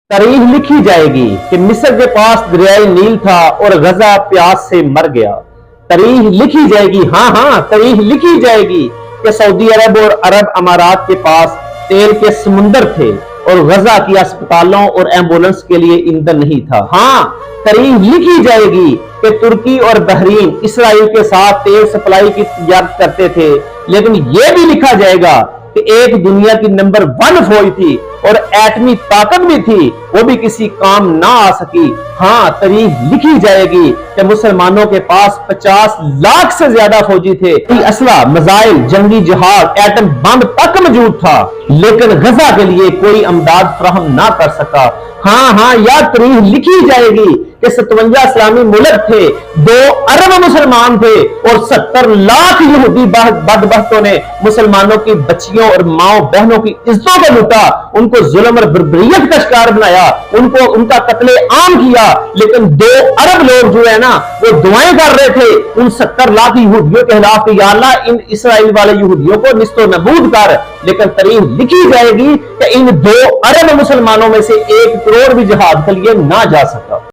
तारीख लिखी जाएगी कि मिस्र के पास दरियाए नील था और गजा प्यास से मर गया। तारीख लिखी जाएगी, हाँ हाँ तारीख लिखी जाएगी कि सऊदी अरब और अरब अमारात के पास तेल के समुंदर थे और गजा की अस्पतालों और एम्बुलेंस के लिए ईंधन नहीं था। हाँ तारीख लिखी जाएगी कि तुर्की और बहरीन इसराइल के साथ तेल सप्लाई की तजारत करते थे, लेकिन यह भी लिखा जाएगा कि एक दुनिया की नंबर 1 फौज थी और एटमी ताकत भी थी, वो भी किसी काम ना आ सकी। हाँ तारीख लिखी जाएगी कि मुसलमानों के पास 50 लाख से ज्यादा फौजी थे, असला, मिसाइल, जंगी जहाज, एटम बम तक मौजूद था, लेकिन गजा के लिए कोई अमदाद फराहम ना कर सका। हाँ याद तारीख लिखी जाएगी कि 57 इस्लामी मुल्क थे, 2 अरब मुसलमान थे और 70 लाख यहूदी बदबख्तों ने मुसलमानों की बच्चियों और माओ बहनों की इज्जतों को लूटा, उनको जुल्म और बर्बरियत का शिकार बनाया, उनका कत्ले आम किया। लेकिन 2 अरब लोग जो है ना वो दुआएं कर रहे थे उन 70 लाख यहूदियों के खिलाफ कि या अल्लाह इन इसराइल वाले यहूदियों को निस्तो नबूद कर। लेकिन तारीख लिखी जाएगी कि इन 2 अरब मुसलमानों में से 1 करोड़ भी जिहाद के लिए ना जा सका।